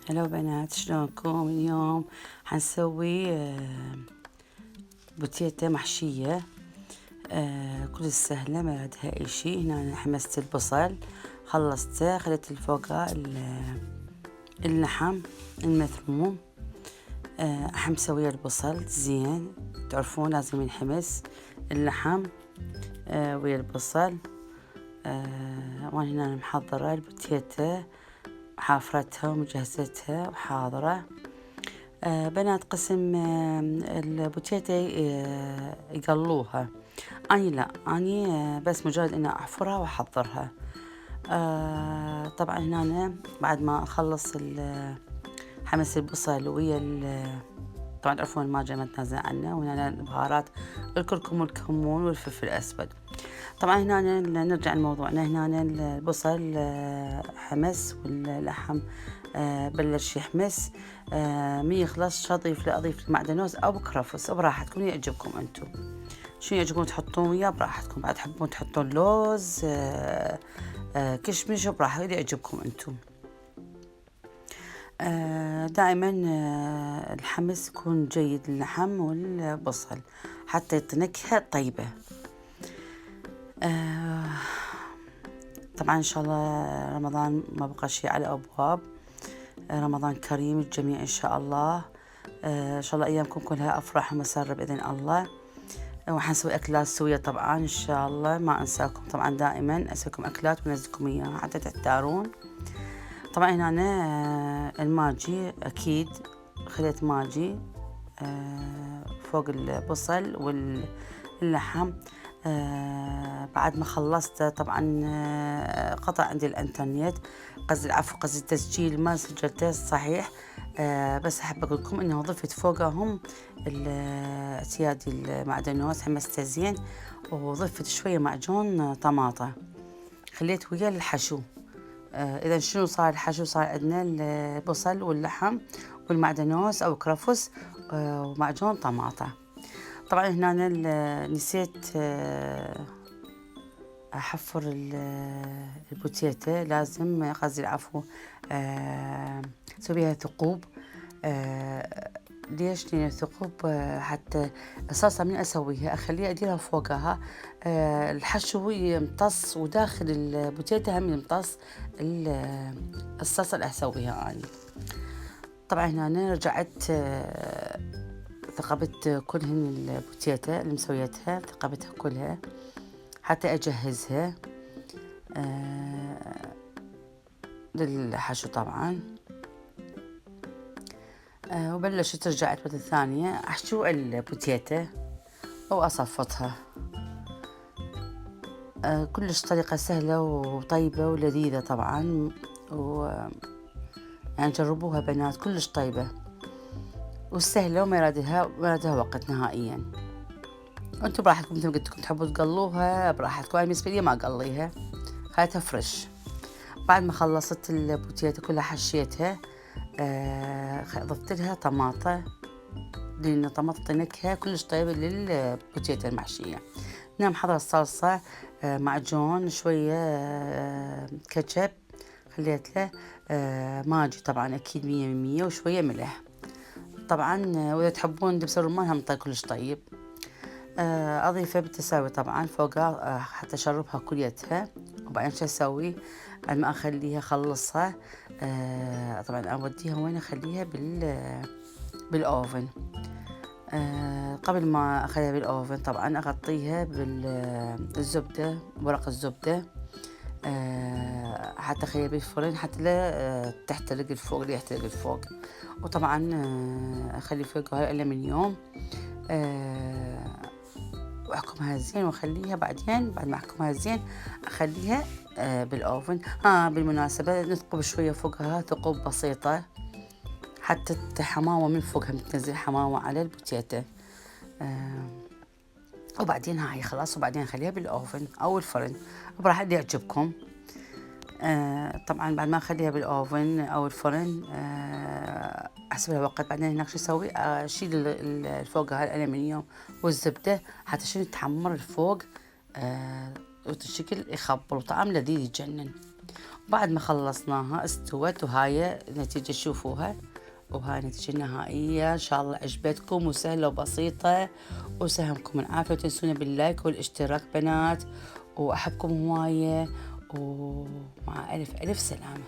هلا بنات، شلونكم؟ اليوم حنسوي بوتيتا محشية كل سهلة، ما عندها اي شي. هنا أنا حمست البصل، خلصته، خليت فوقه اللحم المثموم. حمسوي البصل زين، تعرفون لازم ينحمس اللحم ويا البصل. وانا هنا محضرة البوتيتا، حافرتها ومجهزتها وحاضرة. بنات قسم البوتيتا يقلوها، أني لا، أني بس مجرد إني أحفرها وأحضرها. طبعا هنا أنا بعد ما أخلص حمس البصل ويا طبعا تعرفون الماجة ما تنازل عنه، وهنا البهارات، الكركم والكمون والفلفل الأسود. طبعا هنا نرجع لموضوعنا. هنا البصل حمس واللحم بلش يحمس. مي يخلص أضيف معدنوس أو كرفس براحتكم، يعجبكم أنتم شو يعجبكم تحطون وياه براحتكم. بعد تحبون تحطون لوز كشمش براحتكم، يعجبكم أنتم. دائما الحمس يكون جيد للحم والبصل حتى يعطي نكهة طيبة. طبعا إن شاء الله رمضان ما بقى شيء على أبواب. رمضان كريم الجميع إن شاء الله. إن شاء الله أيامكم كلها أفراح ومسرة بإذن الله. وحنسوي أكلات سوية طبعا إن شاء الله، ما أنساكم طبعا، دائما أسويكم أكلات ونزلكم إياها حتى تحتارون. طبعا هنا أنا الماجي أكيد خليت ماجي فوق البصل واللحم. بعد ما خلصت طبعا قطع عندي الانترنت، قصدي التسجيل ما سجلته صحيح. بس أحب أقول لكم إنه ضفت فوقهم سيادي المعدنوس، حمسته زين، وضفت شوية معجون طماطة خليت ويا الحشو. إذا شنو صار الحشو؟ صار عندنا البصل واللحم والمعدنوس أو كرفس ومعجون طماطة. طبعا هنا أنا نسيت أحفر البوتيتا، لازم قصدي العفو أسوي بيها ثقوب. ليش؟ لأن الثقوب حتى الصلصة من أسويها أخليها أديرها فوقها. الحشو يمتص، وداخل البوتيتا هم يمتص الصلصة اللي أسويها أنا. طبعا هنا أنا رجعت ثقبت كلهن البوتيتا اللي مسويتها، ثقبتها كلها حتى أجهزها للحشو طبعا. وبلشت رجعت مرة ثانية أحشو البوتيتا وأصفطها. كلش طريقة سهلة وطيبة ولذيذة طبعا، يعني جربوها بنات، كلش طيبة وسهلة وما يرادها وقت نهائيا. وانتم براحتكم، مثل ما قلت لكم تحبوا تقلوها براحتكم. أنا بالنسبة لي ما أقليها، خليتها فريش. بعد ما خلصت البوتيتا كلها حشيتها، ضفت لها طماطة، لأن الطماطة نكهة كلش طيبة للبوتيتا المحشية. نعم حضر الصلصة، معجون شوية، كاتشب خليت له، ماجي طبعا أكيد 100%، وشوية ملح طبعا. وإذا تحبون دبس الرمان هم كلش طيب. أضيفه بالتساوي طبعا فوقها حتى أشربها كليتها. وبعدين شو أسوي؟ بعد ما أخليها خلصها، طبعا أوديها وين؟ أخليها بالأوفن. قبل ما أخليها بالأوفن طبعا أغطيها بالزبدة، ورق الزبدة، حتى أخليها بالفرن حتى لا تحترق الفوق، لا يحترق الفوق. وطبعا أخلي فوقها الألمنيوم، وأحكمها زين وأخليها بعدين. بعد ما أحكمها زين أخليها بالأوفن. بالمناسبة نثقب شوية فوقها، ثقوب بسيطة حتى حماوة من فوقها، تنزل حماوة على البوتيتا. وبعدين هاي خلاص، وبعدين أخليها بالأوفن أو الفرن براحة اللي يعجبكم. طبعا بعد ما أخليها بالأوفن أو الفرن أحسب لها وقت. بعدين هناك شو أسوي؟ أشيل فوقها الألمنيوم والزبدة حتى شنو تحمر الفوق، والشكل يخبل وطعم لذيذ يجنن. بعد ما خلصناها استوت، وهاي نتيجة شوفوها، وهاي النتيجة النهائية. إن شاء الله عجبتكم وسهلة وبسيطة، وسهمكم من عافية. وتنسونا باللايك والاشتراك بنات، وأحبكم هواية، ومع ألف ألف سلامة.